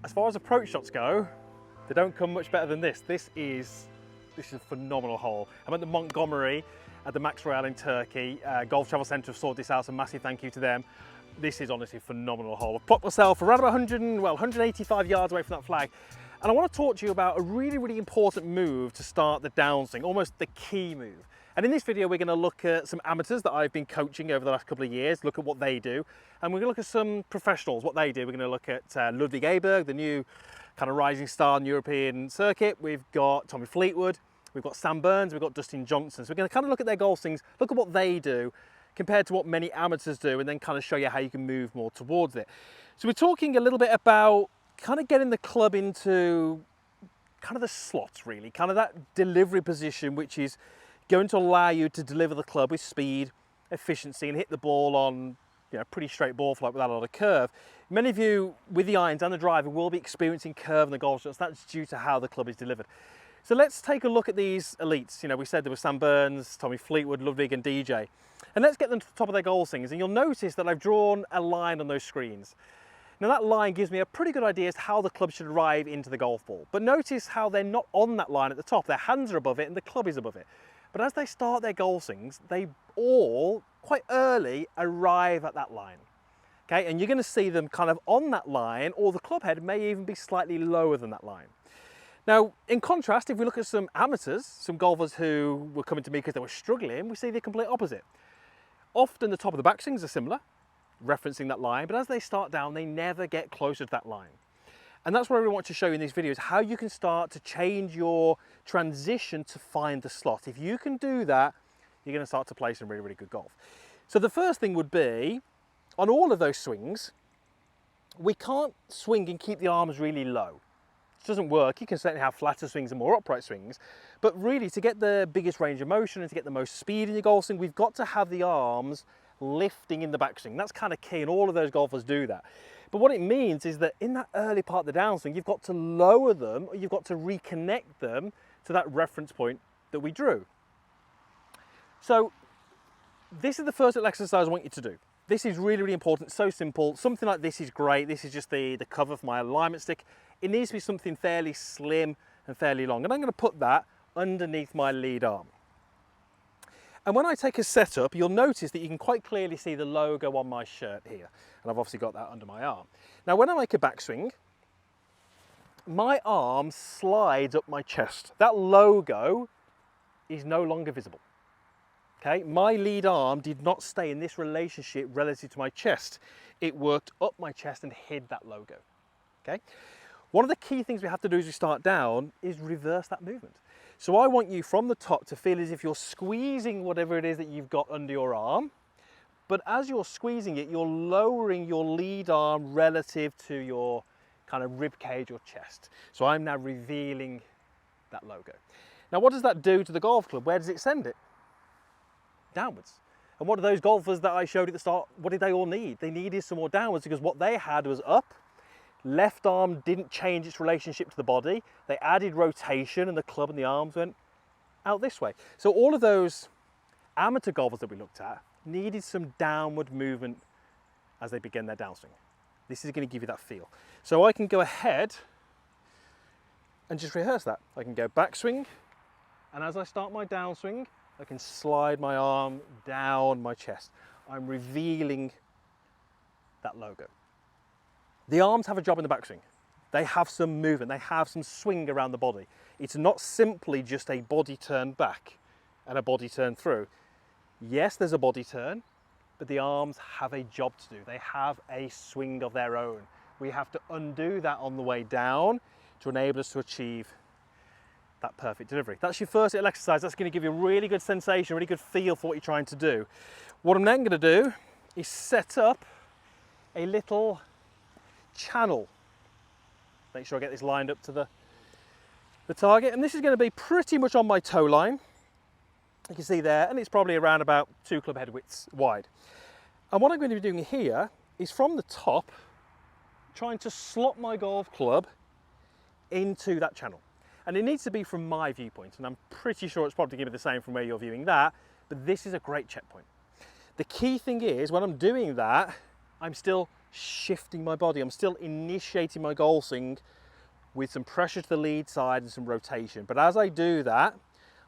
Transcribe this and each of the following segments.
as far as approach shots go, they don't come much better than this. This is a phenomenal hole. I'm at the Montgomery at the Max Royale in Turkey. Golf Travel Centre have sorted this out, so massive thank you to them. This is honestly a phenomenal hole. I've plopped myself around about 185 yards away from that flag. And I want to talk to you about a really, really important move to start the downswing, almost the key move. And in this video, we're going to look at some amateurs that I've been coaching over the last couple of years, look at what they do. And we're going to look at some professionals, what they do. We're going to look at Ludwig Aberg, the new kind of rising star on the European circuit. We've got Tommy Fleetwood, we've got Sam Burns, we've got Dustin Johnson. So we're going to kind of look at their golf swings, look at what they do compared to what many amateurs do, and then kind of show you how you can move more towards it. So we're talking a little bit about kind of getting the club into kind of the slots, really, kind of that delivery position, which is going to allow you to deliver the club with speed, efficiency, and hit the ball on, you know, pretty straight ball flight without a lot of curve. Many of you with the irons and the driver will be experiencing curve in the golf shots. That's due to how the club is delivered. So let's take a look at these elites. You know, we said there were Sam Burns, Tommy Fleetwood, Ludwig, and DJ. And let's get them to the top of their golf swings. And you'll notice that I've drawn a line on those screens. Now that line gives me a pretty good idea as to how the club should arrive into the golf ball. But notice how they're not on that line at the top. Their hands are above it and the club is above it. But as they start their golf swings, they all, quite early, arrive at that line. Okay, and you're going to see them kind of on that line, or the club head may even be slightly lower than that line. Now, in contrast, if we look at some amateurs, some golfers who were coming to me because they were struggling, we see the complete opposite. Often the top of the backswings are similar, referencing that line, but as they start down, they never get closer to that line. And that's what I really want to show you in these videos, how you can start to change your transition to find the slot. If you can do that, you're going to start to play some really, really good golf. So the first thing would be, on all of those swings, we can't swing and keep the arms really low. It doesn't work. You can certainly have flatter swings and more upright swings, but really to get the biggest range of motion and to get the most speed in your golf swing, we've got to have the arms lifting in the backswing. That's kind of key, and all of those golfers do that. But what it means is that in that early part of the downswing, you've got to lower them, or you've got to reconnect them to that reference point that we drew. So this is the first little exercise I want you to do. This is really, really important, so simple. Something like this is great. This is just the cover for my alignment stick. It needs to be something fairly slim and fairly long. And I'm going to put that underneath my lead arm. And when I take a setup, you'll notice that you can quite clearly see the logo on my shirt here. And I've obviously got that under my arm. Now, when I make a backswing, my arm slides up my chest. That logo is no longer visible. Okay, my lead arm did not stay in this relationship relative to my chest. It worked up my chest and hid that logo. Okay, one of the key things we have to do as we start down is reverse that movement. So I want you from the top to feel as if you're squeezing whatever it is that you've got under your arm, but as you're squeezing it, you're lowering your lead arm relative to your kind of rib cage or chest. So I'm now revealing that logo. Now, what does that do to the golf club? Where does it send it? Downwards. And what do those golfers that I showed at the start, what did they all need? They needed some more downwards, because what they had was up. Left arm didn't change its relationship to the body. They added rotation and the club and the arms went out this way. So all of those amateur golfers that we looked at needed some downward movement as they begin their downswing. This is going to give you that feel. So I can go ahead and just rehearse that. I can go backswing, and as I start my downswing, I can slide my arm down my chest. I'm revealing that logo. The arms have a job in the backswing. They have some movement, they have some swing around the body. It's not simply just a body turn back and a body turn through. Yes, there's a body turn, but the arms have a job to do. They have a swing of their own. We have to undo that on the way down to enable us to achieve that perfect delivery. That's your first little exercise. That's going to give you a really good sensation, a really good feel for what you're trying to do. What I'm then going to do is set up a little channel. Make sure I get this lined up to the target, and this is going to be pretty much on my toe line. You can see there, and it's probably around about 2 club head widths wide. And what I'm going to be doing here is from the top, trying to slot my golf club into that channel. And it needs to be from my viewpoint, and I'm pretty sure it's probably going to be the same from where you're viewing that, but this is a great checkpoint. The key thing is, when I'm doing that, I'm still shifting my body. I'm still initiating my golf swing with some pressure to the lead side and some rotation. But as I do that,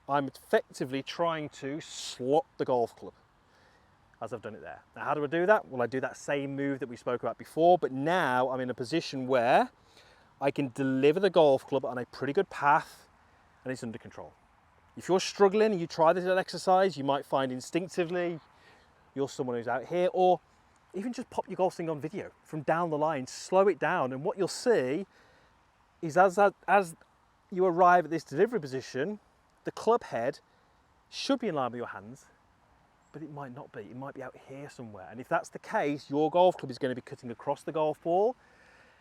I'm effectively trying to slot the golf club as I've done it there. Now, how do I do that? Well, I do that same move that we spoke about before, but now I'm in a position where I can deliver the golf club on a pretty good path and it's under control. If you're struggling and you try this exercise, you might find instinctively you're someone who's out here, or even just pop your golf swing on video from down the line, slow it down, and what you'll see is as you arrive at this delivery position, the club head should be in line with your hands, but it might not be. It might be out here somewhere. And if that's the case, your golf club is going to be cutting across the golf ball,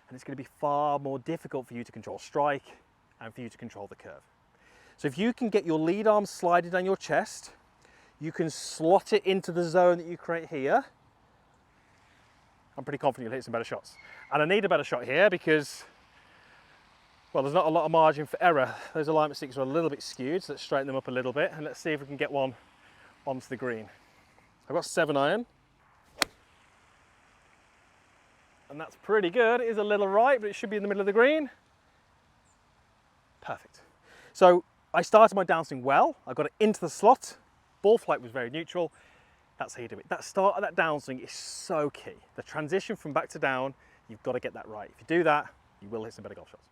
and it's going to be far more difficult for you to control strike and for you to control the curve. So if you can get your lead arm slided down your chest, you can slot it into the zone that you create here, I'm pretty confident you'll hit some better shots. And I need a better shot here because, well, there's not a lot of margin for error. Those alignment sticks are a little bit skewed, so let's straighten them up a little bit and let's see if we can get one onto the green. I've got 7 iron. And that's pretty good. It is a little right, but it should be in the middle of the green. Perfect. So I started my downswing well. I got it into the slot. Ball flight was very neutral. That's how you do it. That start of that downswing is so key. The transition from back to down, you've got to get that right. If you do that, you will hit some better golf shots.